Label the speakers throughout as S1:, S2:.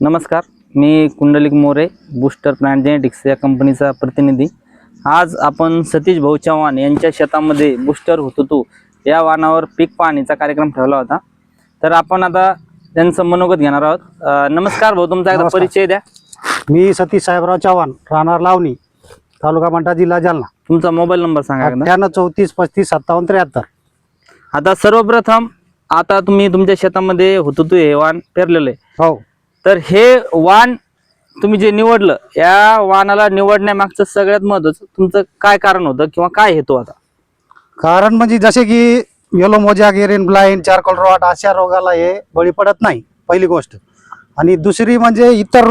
S1: नमस्कार, मी Kundalik More, booster plant genetics या कंपनीचा प्रतिनिधी। आज आपण सतीश भाऊ चव्हाण यांच्या शेतामध्ये बूस्टर हुतुतू या वाहनावर पीक पाहणीचा कार्यक्रम ठेवला होता। तर आपण आता त्यांचं मनोगत घेणार आहोत। नमस्कार भाऊ, तुमचा एकदा परिचय द्या।
S2: मी सतीश साहेबराव चव्हाण, राहणार लावणी, तालुका मंठा, जिल्हा जालना।
S1: तुमचा मोबाईल नंबर सांगा एकदा।
S2: 9834355773।
S1: आता सर्वप्रथम आता तुम्ही तुमच्या शेतामध्ये हुतुतू हे वाण पेरलेले,
S2: हो,
S1: तर हे वाण तुम्ही जे निवडलं, या वाणाला निवडण्यामागचं सगळ्यात महत्त्वाचं तुमचं काय कारण होतं किंवा काय हेतू होता?
S2: कारण म्हणजे जसे की yellow mosaic, aerial blight, charcoal rot अशा रोगाला हे बळी पडत नाही, पहिली गोष्ट। आणि दुसरी म्हणजे इतर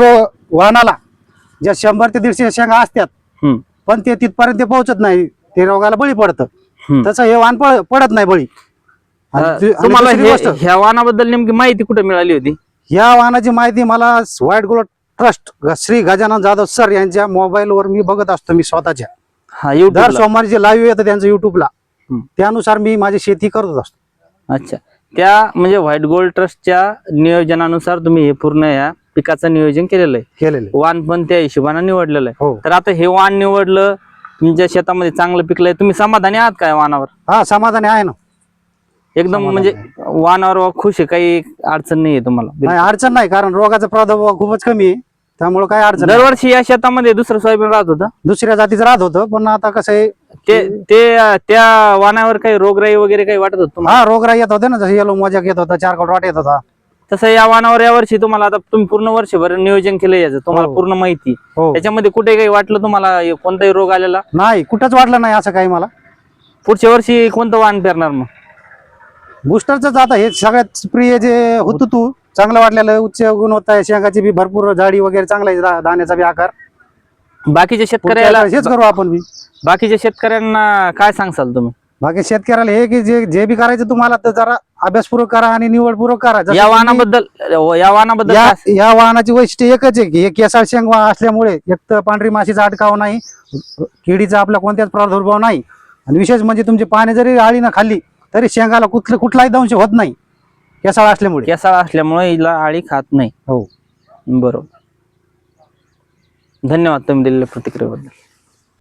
S2: वाहनाला ज्या 100 ते 150 शेंगा असतात, पण ते तिथपर्यंत पोहोचत नाही, ते रोगाला बळी पडतं। तसं हे वाण पडत नाही बळी।
S1: तुम्हाला ह्या वाणाबद्दल नेमकी माहिती कुठे मिळाली होती?
S2: या वाहनाची माहिती मला white gold trust Shri Gajanan Jadhav sir यांच्या मोबाईलवर मी बघत असतो। मी स्वतःच्या दर सोमवारी जे लाईव्ह येतं त्यांचं युट्यूबला, त्यानुसार मी माझी शेती करत असतो।
S1: अच्छा, त्या म्हणजे व्हाईट गोल्ड ट्रस्टच्या नियोजनानुसार तुम्ही हे पूर्ण या पिकाचं नियोजन केलेलं आहे, वाण पण त्या हिशोबाने निवडलेलं आहे। तर आता हे वाण निवडलं, तुमच्या शेतामध्ये चांगलं पिकलंय, तुम्ही समाधानी आहात काय वाणावर?
S2: हा, समाधानी आहे ना,
S1: एकदम म्हणजे वाणावर खुश आहे, काही अडचण नाही आहे तुम्हाला?
S2: नाही, अडचण नाही, कारण रोगाचा प्रादुर्भाव खूपच कमी आहे, त्यामुळे काय अडचण नाही।
S1: दरवर्षी या शेतामध्ये दुसरं सोयाबीन राहत होतं,
S2: दुसऱ्या जातीचं राहत होतं, पण आता कसं आहे
S1: त्या वाणावर काही रोगराई वगैरे काही वाटत होत?
S2: हा, रोगराई येत होते ना, जसं येलो मोजॅक येत होता, चारकोल रॉट येत होता,
S1: तसं या वाणावर यावर्षी तुम्हाला, आता तुम्ही पूर्ण वर्षभर नियोजन केलं याचं, तुम्हाला पूर्ण माहिती, त्याच्यामध्ये कुठे काही वाटलं तुम्हाला कोणताही रोग आलेला?
S2: नाही, कुठंच वाटलं नाही असं काही मला।
S1: पुढच्या वर्षी कोणतं वाण पेरणार मग?
S2: बूस्टरच आता हे सगळ्यात प्रिय जे हुतुतू चांगलं वाटलेलं, उच्च गुणवत्ता आहे, शेंगाची बी भरपूर जाडी वगैरे चांगला आहे, दाण्याचा बी आकार।
S1: बाकीच्या शेतकऱ्याला
S2: हेच करू आपण बी।
S1: बाकीच्या शेतकऱ्यांना काय सांगसाल तुम्ही?
S2: बाकी शेतकऱ्याला हे की जे बी करायचं तुम्हाला, तर जरा अभ्यासपूर्वक करा आणि निवडपूर्वक करा।
S1: या वाहनाबद्दल
S2: या वाहनाची वैशिष्ट्य एकच आहे की हे केसाळ शेंग असल्यामुळे एक तर पांढरी माशीचा अटकाव नाही, किडीचा आपला कोणत्याच प्रादुर्भाव नाही, आणि विशेष म्हणजे तुमची पाने जरी आळीनं खाल्ली तरी शेंगाला कुठलाही दंश होत नाही, केसाळ असल्यामुळे
S1: हिला आळी खात नाही।
S2: हो,
S1: बरोबर। धन्यवाद तुम्ही दिलेल्या प्रतिक्रियेबद्दल।